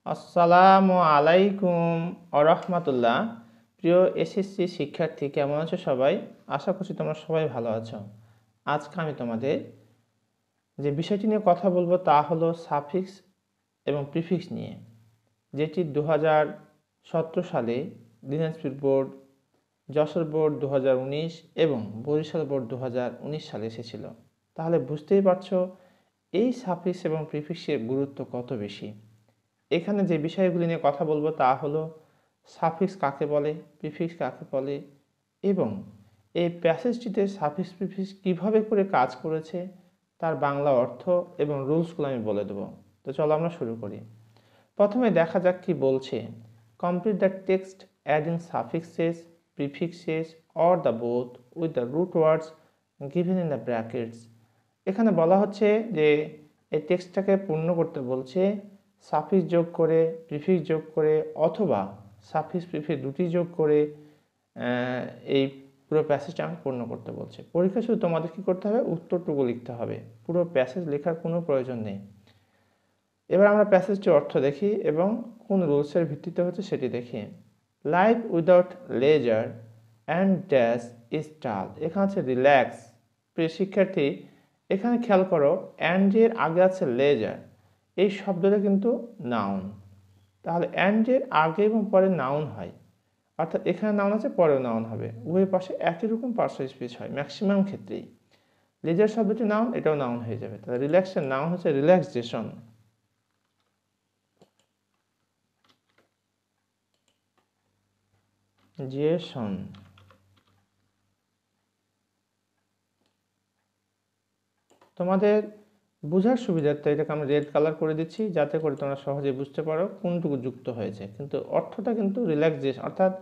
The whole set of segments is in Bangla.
আসসালামু আলাইকুম আরহামাতুল্লাহ। প্রিয় এসএসসি শিক্ষার্থী, কেমন আছো সবাই? আশা করছি তোমরা সবাই ভালো আছো। আজকে আমি তোমাদের যে বিষয়টি নিয়ে কথা বলবো তা হলো সাফিক্স এবং প্রিফিক্স নিয়ে, যেটি 2017 সালে দিনাজপুর বোর্ড, যশোর বোর্ড 2019 এবং বরিশাল বোর্ড 2019 সালে এসেছিল। তাহলে বুঝতেই পারছো এই সাফিক্স এবং প্রিফিক্সের গুরুত্ব কত বেশি। এখানে যে বিষয়গুলি নিয়ে কথা বলবো তা হলো সাফিক্স কাকে বলে, প্রিফিক্স কাকে বলে, এবং এই প্যাসেজটিতে সাফিক্স প্রিফিক্স কীভাবে করে কাজ করেছে তার বাংলা অর্থ এবং রুলসগুলো আমি বলে দেবো। তো চলো আমরা শুরু করি। প্রথমে দেখা যাক কি বলছে। Complete the text adding suffixes, prefixes or the both with the root words given in the brackets. এখানে বলা হচ্ছে যে এই টেক্সটটাকে পূর্ণ করতে বলছে সাফিক্স যোগ করে, প্রিফিক্স যোগ করে, অথবা সাফিক্স প্রিফিক্স দুটি যোগ করে এই পুরো প্যাসেজটা আমাকে পূর্ণ করতে বলছে। পরীক্ষা শুধু তোমাদের কী করতে হবে, উত্তরটুকু লিখতে হবে, পুরো প্যাসেজ লেখার কোনো প্রয়োজন নেই। এবার আমরা প্যাসেজটির অর্থ দেখি এবং কোন রুলসের ভিত্তিতে হচ্ছে সেটি দেখি। Life without leisure and dash is dull. এখানে আছে রিল্যাক্স। প্রিয় শিক্ষার্থী, এখানে খেয়াল করো, অ্যান্ডের আগে আছে লেজার। এই শব্দটা কিন্তু নাউন, তাহলে অ্যান্ডের আগে এবং পরে নাউন হয়, অর্থাৎ এখানে নাউন আছে পরেও নাউন হবে, উভয় পাশে একই রকম পার্শ্ব স্পিচ হয় ম্যাক্সিমাম ক্ষেত্রেই। লেজার শব্দটি নাউন, এটাও নাউন হয়ে যাবে। তাহলে রিল্যাক্সের নাউন হচ্ছে রিল্যাক্সেশন। জেশন। তোমাদের বোঝার সুবিধার্থে এটাকে আমরা রেড কালার করে দিচ্ছি, যাতে করে তোমরা সহজে বুঝতে পারো কোনটুকু যুক্ত হয়েছে, কিন্তু অর্থটা কিন্তু রিল্যাক্সেশন, অর্থাৎ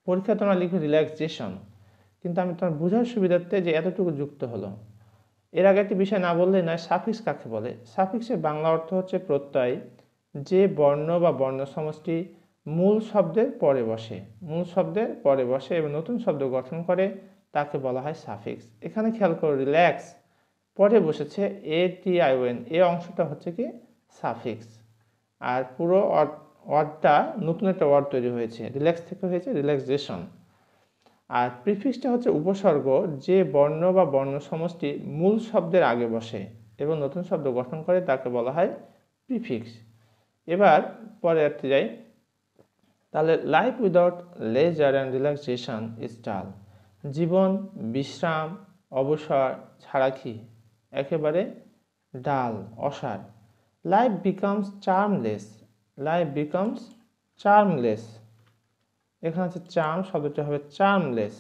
পরীক্ষা তোমরা লিখবে রিল্যাক্সেশন, কিন্তু আমি তোমার বোঝার সুবিধার্থে যে এতটুকু যুক্ত হলো। এর আগে একটি বিষয় না বললেই নয়, সাফিক্স কাকে বলে। সাফিক্সের বাংলা অর্থ হচ্ছে প্রত্যয়, যে বর্ণ বা বর্ণ সমষ্টি মূল শব্দের পরে বসে, মূল শব্দের পরে বসে এবং নতুন শব্দ গঠন করে, তাকে বলা হয় সাফিক্স। এখানে খেয়াল করো, রিল্যাক্স পরে বসেছে ATION, এ অংশটা হচ্ছে কি সাফিক্স, আর পুরো ওয়ার্ডটা নতুন একটা ওয়ার্ড তৈরি হয়েছে, রিল্যাক্স থেকে হয়েছে রিল্যাক্সেশন। আর প্রিফিক্সটা হচ্ছে উপসর্গ, যে বর্ণ বা বর্ণ সমষ্টি মূল শব্দের আগে বসে এবং নতুন শব্দ গঠন করে, তাকে বলা হয় প্রিফিক্স। এবার পরে অর্থে যাই। তাহলে life without leisure and relaxation is dull. জীবন, বিশ্রাম, অবসর ছাড়া কি একেবারে ডাল, অসার। Life becomes charmless. Life becomes charmless. এখানে হচ্ছে চার্ম শব্দটা হবে চার্মলেস।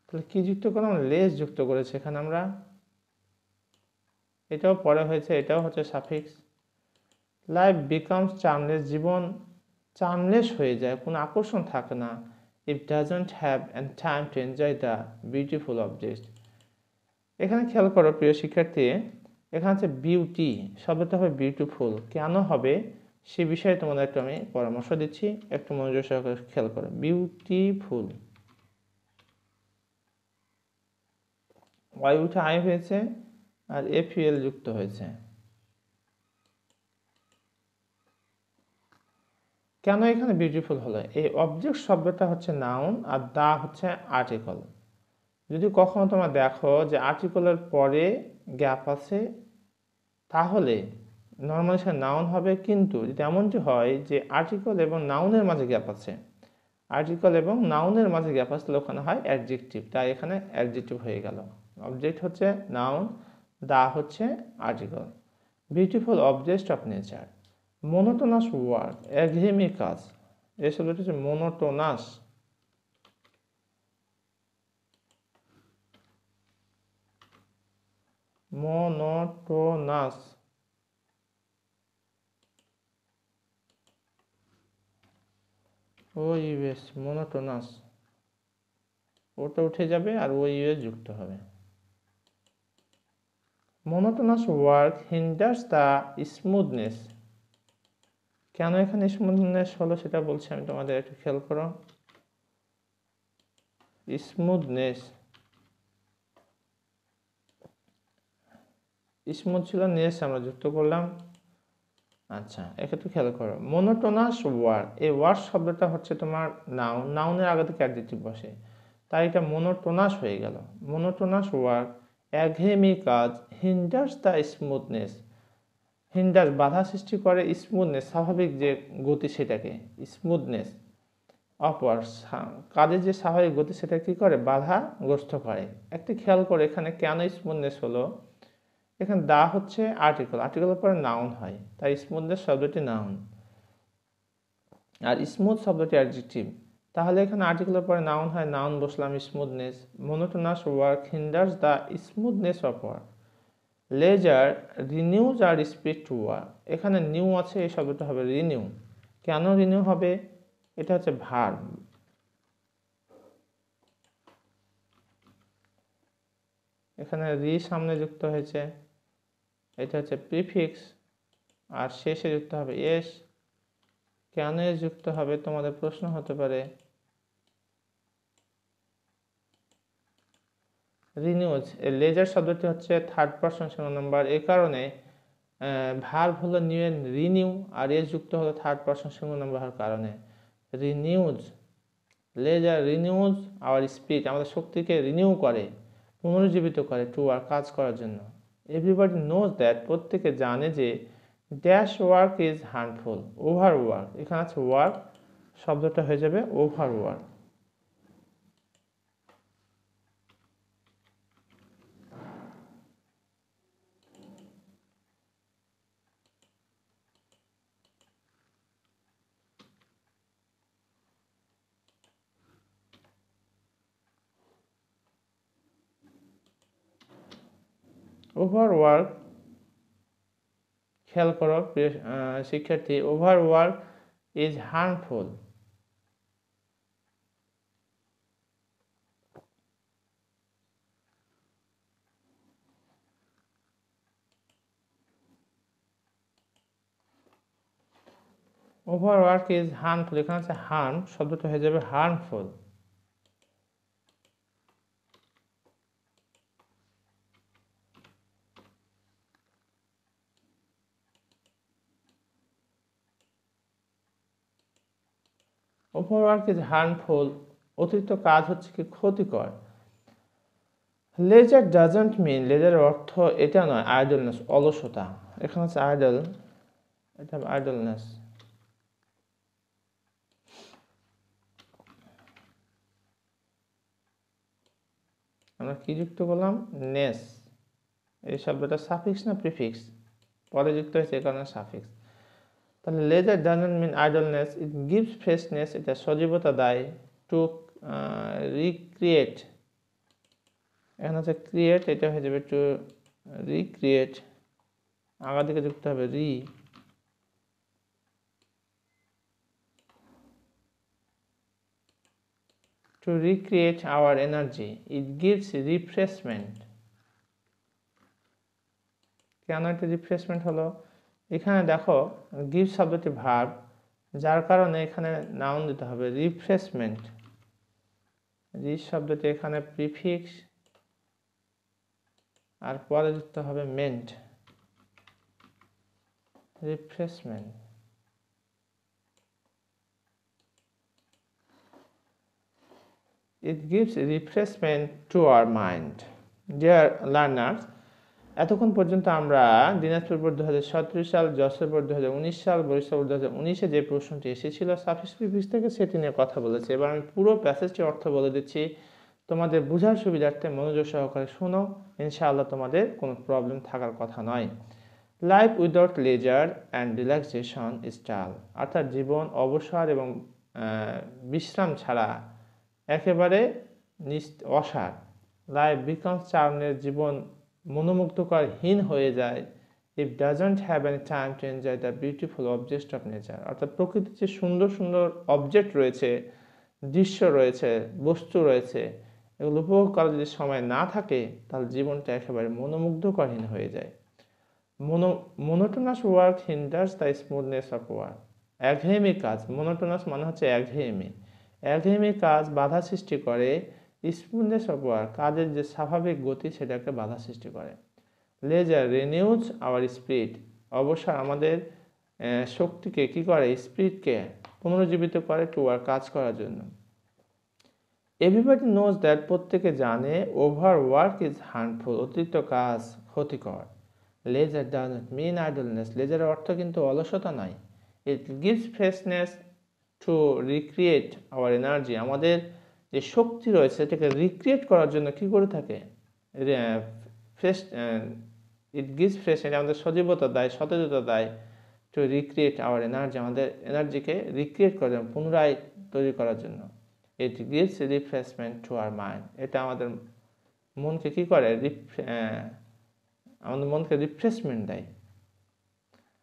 তাহলে কি যুক্ত করলাম, লেস যুক্ত করেছে এখানে আমরা, এটাও পরে হয়েছে, এটাও হচ্ছে সাফিক্স। লাইফ বিকামস চার্মলেস, জীবন চার্মলেস হয়ে যায়, কোনো আকর্ষণ থাকে না। It doesn't have and time to enjoy the beautiful object. এখানে খেয়াল করো প্রিয় শিক্ষার্থী, এখানে হচ্ছে বিউটি শব্দটা হবে বিউটিফুল, কেন হবে সে বিষয়ে তোমাদের একটু আমি পরামর্শ দিচ্ছি, একটু মনোযোগ সহকারে খেয়াল করো। বিউটিফুল, ওয়াই উঠে আই হয়েছে আর FUL যুক্ত হয়েছে। কেন এখানে বিউটিফুল হলো, এই অবজেক্ট শব্দটা হচ্ছে নাউন আর দা হচ্ছে আর্টিকল। যদি কখনো তোমরা দেখো যে আর্টিকলের পরে গ্যাপ আছে, তাহলে নর্মালি সে নাউন হবে, কিন্তু যদি এমনটি হয় যে আর্টিকল এবং নাউনের মাঝে গ্যাপ আছে, আর্টিকল এবং নাউনের মাঝে গ্যাপ আছে, তাহলে ওখানে হয় অ্যাডজেক্টিভ, তাই এখানে অ্যাডজেক্টিভ হয়ে গেল। অবজেক্ট হচ্ছে নাউন, দা হচ্ছে article. Beautiful object of nature. Monotonous work, একঘেয়েমি কাজ, এই শব্দটি হচ্ছে মোনোটোনাস। মোনোটোনাস, OUS, মোনোটোনাস, ওটা উঠে যাবে আর OUS যুক্ত হবে। Monotonous work hinders the smoothness. কেন এখানে স্মুথনেস হলো সেটা বলছি আমি, তোমাদের একটু খেয়াল করো। স্মুথনেস, স্মুথ ছিল, নেস আমরা যুক্ত করলাম। আচ্ছা, এক্ষেত্রে খেয়াল করো, মোনোটোনাস ওয়ার্ক, এই ওয়ার্ক শব্দটা হচ্ছে তোমার নাউন, নাউনের আগে থেকে অ্যাডজেক্টিভ বসে, তাই এটা মোনোটোনাস হয়ে গেল। মোনোটোনাস ওয়ার্ক, একঘেয়েমি কাজ, হিন্ডার্স দ্য স্মুথনেস, হিন্ডার্স বাধা সৃষ্টি করে, স্মুথনেস স্বাভাবিক যে গতি সেটাকে, স্মুথনেস অফ ওয়ার্ক কাজের যে স্বাভাবিক গতি সেটা কি করে, বাধাগ্রস্ত করে। একটি খেয়াল করে এখানে কেন স্মুথনেস হলো, এখানে দা হচ্ছে আর্টিকেল, আর্টিকেলের পরে নাউন হয়, তাই স্মুথনেস শব্দটি নাউন, আর স্মুথ শব্দটি অ্যাডজেক্টিভ, তাহলে এখানে আর্টিকেলের পরে নাউন হয়, নাউন বসলাম smoothness. Monotonous work hinders the smoothness of work. Leisure renews our speed to work, এখানে নিউ আছে, এই শব্দটা হবে রিনিউ। কেন রিনিউ হবে, এটা হচ্ছে ভার্ব, এখানে রি সামনে যুক্ত হয়েছে, এটা হচ্ছে প্রিফিক্স, আর শেষে যুক্ত হবে এস। কেন এস যুক্ত হবে তোমাদের প্রশ্ন হতে পারে। রিনিউজ, লেজার শব্দটি হচ্ছে থার্ড পারসন সিঙ্গুলার নাম্বার, এই কারণে ভার্ব হলো নিউ এর রিনিউ, আর এস যুক্ত হলো থার্ড পারসন সিঙ্গুলার নাম্বার হওয়ার কারণে। রিনিউজ, লেজার রিনিউজ আওয়ার স্পিড, আমাদের শক্তিকে রিনিউ করে, পুনরুজ্জীবিত করে, টু ওয়ার্ক কাজ করার জন্য। এভরিবডি নোজ দ্যাট, প্রত্যেকে জানে যে, dash work is harmful, over work, এখানে আছে ওয়ার্ক, শব্দটা হয়ে যাবে ওভার ওয়ার্ক। ওভারওয়ার্ক, খেয়াল করো শিক্ষার্থী, overwork is harmful. Overwork is harmful, এখানে আছে হার্ম, শব্দটা হয়ে যাবে হার্মফুল। ওভারওয়ার্ক ইজ হার্মফুল, অতিরিক্ত কাজ হচ্ছে কি ক্ষতিকর। লেজার ডাজন্ট মিন, লেজারের অর্থ এটা নয় আইডলনেস, অলসতা, এখানে আছে আইডল, এটা আইডলনেস। আমরা কি যুক্ত করলাম, নেস, এই শব্দটা সাফিক্স না প্রিফিক্স, পরে যুক্ত হয়েছে এই কারণে সাফিক্স। তাহলে leisure doesn't mean idleness, it gives freshness, এটা সজীবতা দেয়, টু রিক্রিয়েট, এখানে হচ্ছে ক্রিয়েট, এটা হয়ে যাবে টু রিক্রিয়েট, আগা দিকে যুক্ত হবে re, to recreate our energy, it gives refreshment. কেন একটা রিফ্রেশমেন্ট হলো, এখানে দেখো গিভ শব্দটি ভার্ব, যার কারণে এখানে নাউন দিতে হবে রিফ্রেশমেন্ট, রি শব্দটি এখানে প্রিফিক্স, আর পরে যুক্ত হবে meant, refreshment. It gives refreshment to our mind. Dear learners, এতক্ষণ পর্যন্ত আমরা দিনাজপুর বোর্ড 2017 সাল, যশোর বোর্ড 2019 সাল, বরিশাল বোর্ড 2019-এ যে প্রশ্নটি এসেছিল সাফিক্স প্রিফিক্স থেকে, সেটি নিয়ে কথা বলেছি। এবার আমি পুরো প্যাসেজটির অর্থ বলে দিচ্ছি, তোমাদের বোঝার সুবিধার্থে মনোযোগ সহকারে শোনো, ইনশাআল্লাহ তোমাদের কোনো প্রবলেম থাকার কথা নয়। Life without leisure and relaxation is dull, অর্থাৎ জীবন অবসর এবং বিশ্রাম ছাড়া একেবারে অসার। লাইফ বিকামস চার্মলেস, জীবন মনোমুগ্ধকরহীন হয়ে যায়, if doesn't have any time to enjoy the beautiful object of nature, অর্থাৎ প্রকৃতির যে সুন্দর সুন্দর অবজেক্ট রয়েছে, দৃশ্য রয়েছে, বস্তু রয়েছে, এগুলো উপভোগ করার যদি সময় না থাকে, তাহলে জীবনটা একেবারে মনোমুগ্ধকরহীন হয়ে যায়। Monotonous work hinders the smoothness of work, একঘেয়েমি কাজ, মোনোটোনাস মানে হচ্ছে একঘেয়েমি, একঘেয়েমি কাজ বাধা সৃষ্টি করে, স্মুথনেস অফ ওয়ার্ক কাজের যে স্বাভাবিক গতি সেটাকে বাধা সৃষ্টি করে। লেজার রিনিউজ আওয়ার স্পিরিট, অবসর আমাদের শক্তিকে কি করে, স্পিরিটকে পুনরুজ্জীবিত করে টু ওয়ার্ক, কাজ করার জন্য। এভরিবডি নোজ দ্যাট, প্রত্যেকে জানে, ওভার ওয়ার্ক ইজ হার্মফুল, অতিরিক্ত কাজ ক্ষতিকর। Leisure does not mean idleness, লেজারের অর্থ কিন্তু অলসতা নয়। It gives freshness to recreate our energy, আমাদের যে শক্তি রয়েছে সেটাকে রিক্রিয়েট করার জন্য কি করে থাকে, ফ্রেশ, ইট গিভস ফ্রেশ, এটা আমাদের সজীবতা দেয়, সতেজতা দেয়, টু রিক্রিয়েট আওয়ার এনার্জি, আমাদের এনার্জিকে রিক্রিয়েট করার জন্য, পুনরায় তৈরি করার জন্য। ইট gives refreshment to our mind, এটা আমাদের মনকে কি করে, আমাদের মনকে রিফ্রেশমেন্ট দেয়।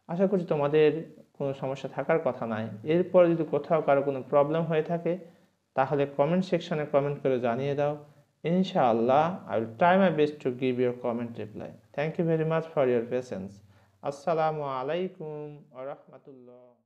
আশা করছি তোমাদের কোনো সমস্যা থাকার কথা নাই। এরপর যদি কোথাও কারো কোনো প্রবলেম হয়ে থাকে তাহলে কমেন্ট সেকশনে কমেন্ট করে জানিয়ে দাও। ইনশাআল্লাহ I will try my best to give your comment reply. Thank you very much for your patience. আসসালামু আলাইকুম ওয়া রাহমাতুল্লাহ।